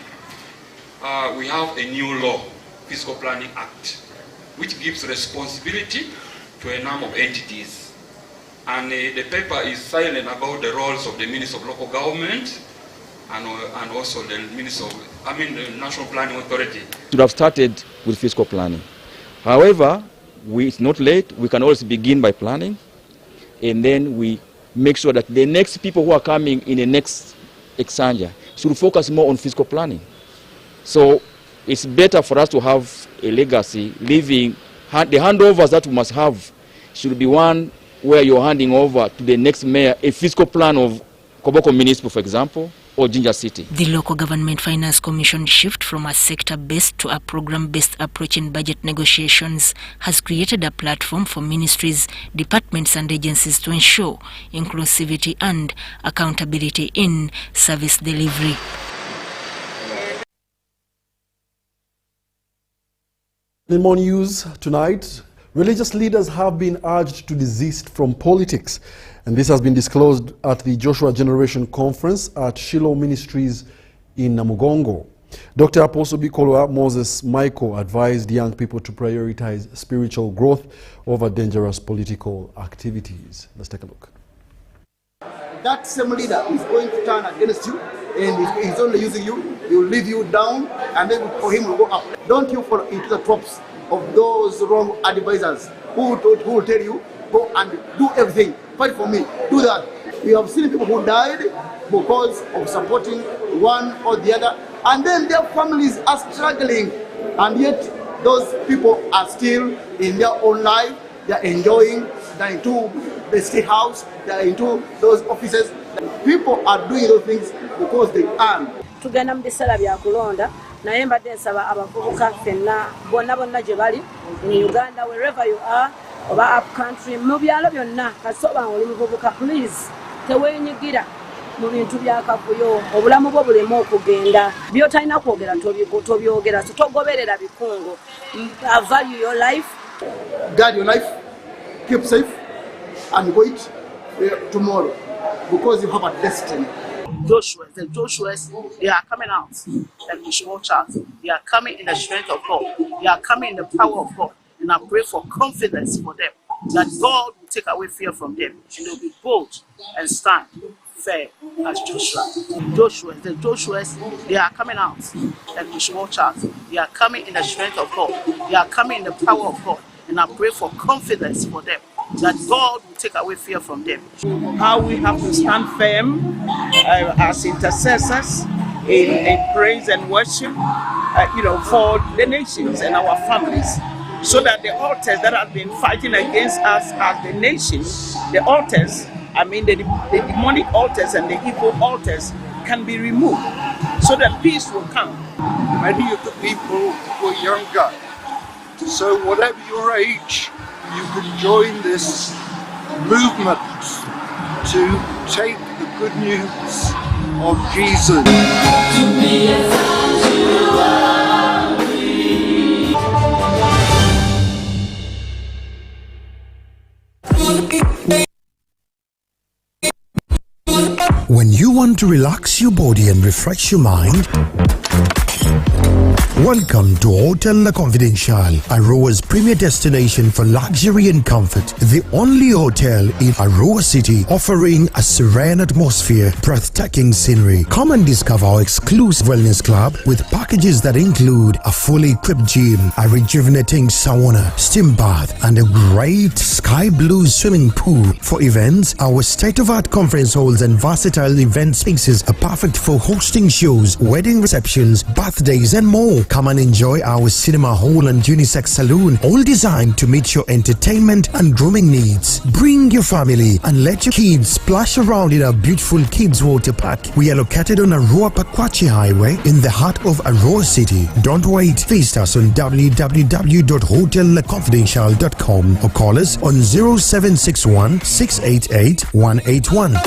we have a new law, Fiscal Planning Act, which gives responsibility to a number of entities. And the paper is silent about the roles of the Minister of Local Government and also the Minister of, the National Planning Authority. We should have started with fiscal planning. However, it's not late. We can always begin by planning, and then we make sure that the next people who are coming in the next Exanja should focus more on fiscal planning. So it's better for us to have a legacy, leaving the handovers that we must have should be one where you're handing over to the next mayor a fiscal plan of Koboko Municipal, for example, or Ginger City. The Local Government Finance Commission shift from a sector-based to a program-based approach in budget negotiations has created a platform for ministries, departments and agencies to ensure inclusivity and accountability in service delivery. In more news tonight, religious leaders have been urged to desist from politics, and this has been disclosed at the Joshua Generation Conference at Shiloh Ministries in Namugongo. Dr. Apostle Bikolwa Moses Michael advised young people to prioritize spiritual growth over dangerous political activities. Let's take a look. That same leader is going to turn against you, and he's only using you. He will leave you down, and then for him will go up. Don't you fall into the traps of those wrong advisors who will tell you, go and do everything, fight for me, do that. We have seen people who died because of supporting one or the other, and then their families are struggling, and yet those people are still in their own life. They are enjoying, they're into the state house, they're into those offices. People are doing those things because they earn. Tugenda mu biseera bya kulonda naye mbadde nsaba abavubuka ffenna bonna gye bali in Uganda, wherever you are, oba up country, mu byalo byonna kasoba oli muvubuka, please teweenyigira mu bintu byakavuyo, obulamu bwo bulemu okugenda, by'otalina kwogera tobyogera, so togoberera bikungu. Value your life, guard your life, keep safe, and wait tomorrow, because you have a destiny. The Joshua's, they are coming out like the small child. They are coming in the strength of God. They are coming in the power of God. And I pray for confidence for them, that God will take away fear from them. And they'll be bold and stand fair as Joshua. The Joshua's, they are coming out like the small child. They are coming in the strength of God. They are coming in the power of God. And I pray for confidence for them, that God will take away fear from them. How we have to stand firm as intercessors in praise and worship, for the nations and our families, so that the altars that have been fighting against us as the nation, the altars, the demonic altars and the evil altars can be removed, so that peace will come. Many of the people were younger, so whatever your age, you can join this movement to take the good news of Jesus. When you want to relax your body and refresh your mind, welcome to Hotel La Confidential, Aroa's premier destination for luxury and comfort. The only hotel in Aroa City offering a serene atmosphere, breathtaking scenery. Come and discover our exclusive wellness club with packages that include a fully equipped gym, a rejuvenating sauna, steam bath, and a great sky blue swimming pool. For events, our state-of-art conference halls and versatile event spaces are perfect for hosting shows, wedding receptions, birthdays, and more. Come and enjoy our cinema hall and unisex saloon, all designed to meet your entertainment and grooming needs. Bring your family and let your kids splash around in our beautiful kids water park. We are located on Aroa Pakwachi Highway in the heart of Aroa City. Don't wait. Visit us on www.hotellaconfidential.com or call us on 0761 688 181.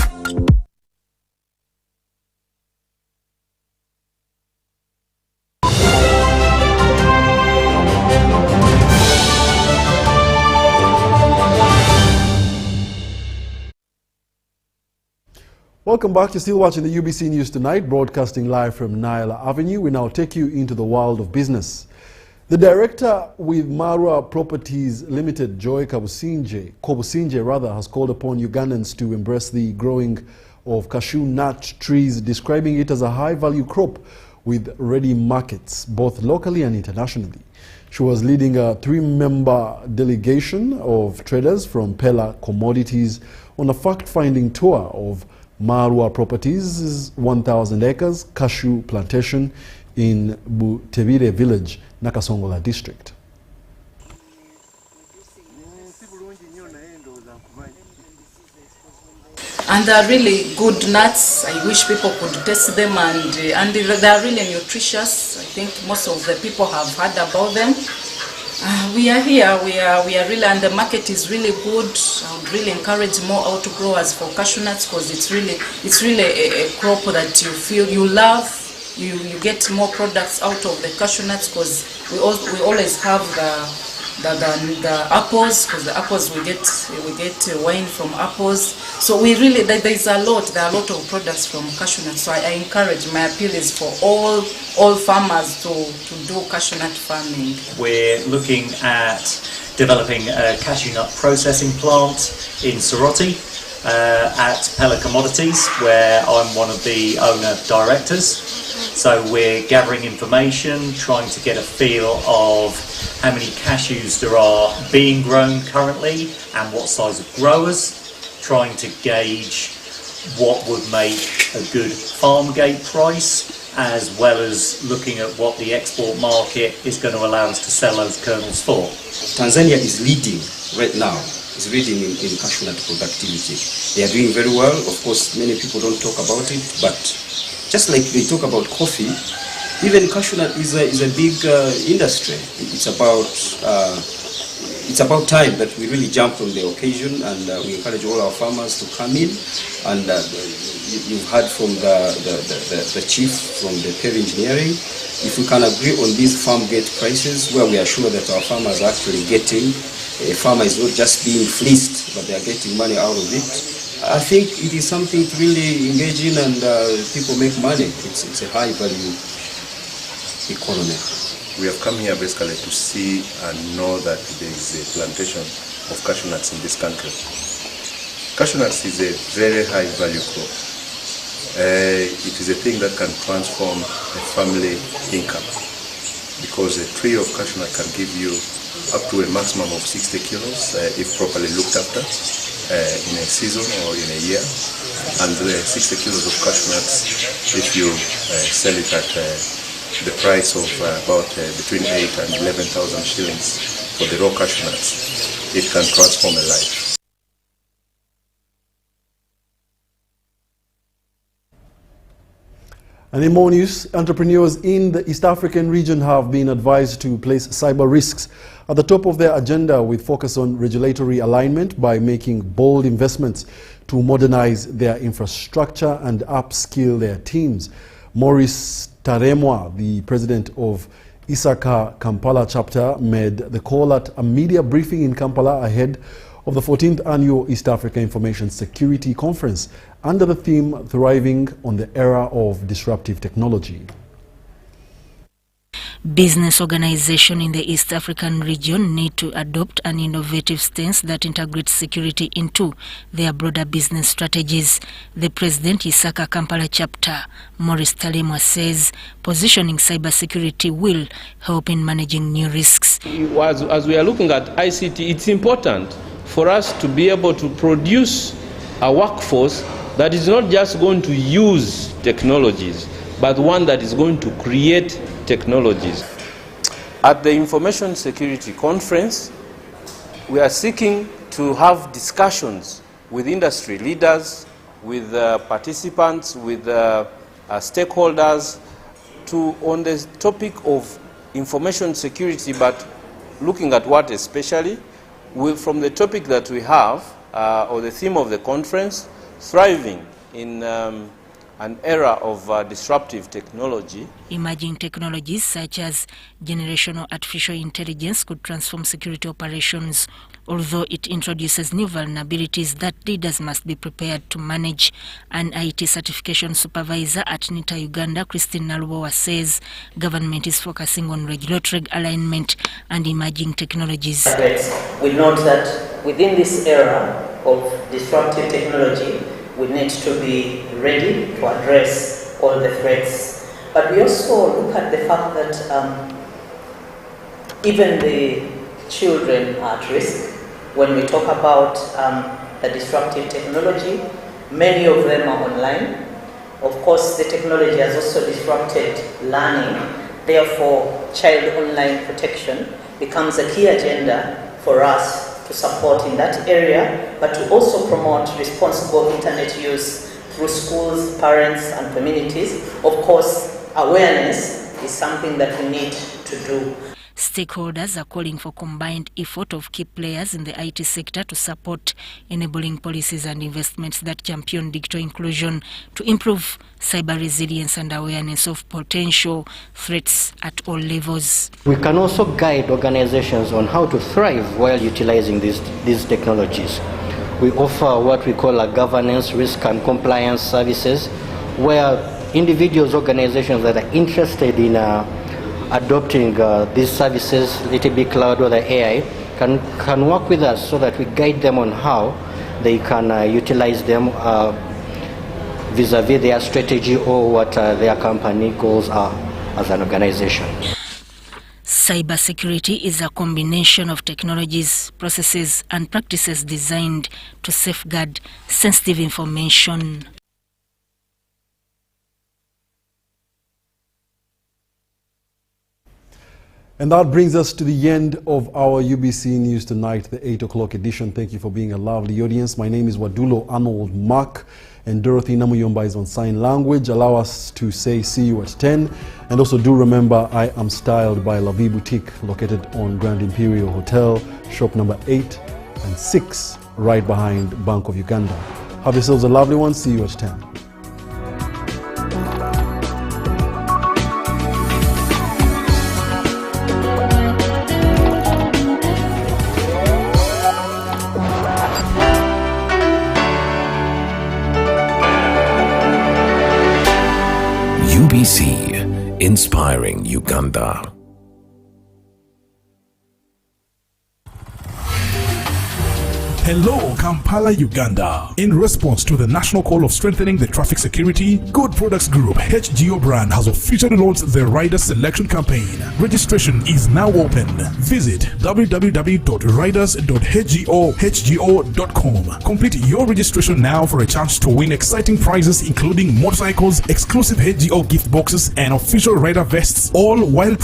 Welcome back. You're still watching the UBC News Tonight, broadcasting live from Naila Avenue. We now take you into the world of business. The director with Marwa Properties Limited, Joy Kobusinje, has called upon Ugandans to embrace the growing of cashew nut trees, describing it as a high-value crop with ready markets, both locally and internationally. She was leading a 3-member delegation of traders from Pella Commodities on a fact-finding tour of Marwa Properties' 1,000 acres cashew plantation in Butebire village, Nakasongola district. And they are really good nuts. I wish people could taste them, and they are really nutritious. I think most of the people have heard about them. We are here, we are really, and the market is really good. I would really encourage more outgrowers for cashew nuts, because it's really a crop that you feel you love. You get more products out of the cashew nuts, because we always have the apples, because the apples we get wine from apples. So there are a lot of products from cashew nuts. So I encourage, my appeal is for all farmers to do cashew nut farming. We're looking at developing a cashew nut processing plant in Soroti at Pella Commodities, where I'm one of the owner directors. So we're gathering information, trying to get a feel of how many cashews there are being grown currently and what size of growers, trying to gauge what would make a good farm gate price, as well as looking at what the export market is going to allow us to sell those kernels for. Tanzania is leading right now, is leading in cashew nut productivity. They are doing very well. Of course, many people don't talk about it, but just like they talk about coffee, even cashew nut is a big industry. It's about time that we really jump on the occasion, and we encourage all our farmers to come in. And you've heard from the chief from the peer engineering. If we can agree on these farm gate prices, where we are sure that our farmers are actually getting, a farmer is not just being fleeced, but they are getting money out of it, I think it is something to really engage in, and people make money. It's a high value economy. We have come here basically to see and know that there is a plantation of cashew nuts in this country. Cashew nuts is a very high value crop. It is a thing that can transform a family income, because a tree of cashew nut can give you up to a maximum of 60 kilos if properly looked after in a season or in a year. And the 60 kilos of cashew nuts, if you sell it at the price of about between 8,000 and 11,000 shillings for the raw cashew nuts, it can transform a life. And in more news, entrepreneurs in the East African region have been advised to place cyber risks at the top of their agenda, with focus on regulatory alignment by making bold investments to modernize their infrastructure and upskill their teams. Maurice Taremwa, the president of Isaka Kampala chapter, made the call at a media briefing in Kampala ahead of the 14th Annual East Africa Information Security Conference under the theme Thriving on the Era of Disruptive Technology. Business organizations in the East African region need to adopt an innovative stance that integrates security into their broader business strategies. The President Isaka Kampala chapter, Maurice Taremwa, says positioning cybersecurity will help in managing new risks. As we are looking at ICT, it's important for us to be able to produce a workforce that is not just going to use technologies, but one that is going to create technologies. At the Information Security Conference, we are seeking to have discussions with industry leaders, with participants, with stakeholders, on the topic of information security, but looking at what especially, from the topic that we have, or the theme of the conference, thriving in an era of disruptive technology. Emerging technologies such as generational artificial intelligence could transform security operations, although it introduces new vulnerabilities that leaders must be prepared to manage. An IT certification supervisor at NITA Uganda, Christine Nalubowa, says government is focusing on regulatory alignment and emerging technologies. We note that within this era of disruptive technology, we need to be ready to address all the threats. But we also look at the fact that even the children are at risk. When we talk about the disruptive technology, many of them are online. Of course, the technology has also disrupted learning. Therefore, child online protection becomes a key agenda for us to support in that area, but to also promote responsible internet use through schools, parents, and communities. Of course, awareness is something that we need to do. Stakeholders are calling for combined effort of key players in the IT sector to support enabling policies and investments that champion digital inclusion to improve cyber resilience and awareness of potential threats at all levels. We can also guide organizations on how to thrive while utilizing these technologies. We offer what we call a governance, risk and compliance services, where individuals, organizations that are interested in adopting these services, LittleBee Cloud or the AI, can work with us so that we guide them on how they can utilize them vis-a-vis their strategy or what their company goals are as an organization. Cybersecurity is a combination of technologies, processes, and practices designed to safeguard sensitive information. And that brings us to the end of our UBC News Tonight, the 8 o'clock edition. Thank you for being a lovely audience. My name is Wadulo Arnold Mark, and Dorothy Namuyomba is on sign language. Allow us to say see you at 10. And also do remember, I am styled by La Vie Boutique, located on Grand Imperial Hotel, shop number 8 and 6, right behind Bank of Uganda. Have yourselves a lovely one. See you at 10. UBC, inspiring Uganda. Hello, Kampala, Uganda. In response to the national call of strengthening the traffic security, Good Products Group HGO brand has officially launched the Rider Selection Campaign. Registration is now open. Visit www.riders.hgo.com. Complete your registration now for a chance to win exciting prizes including motorcycles, exclusive HGO gift boxes, and official rider vests, all while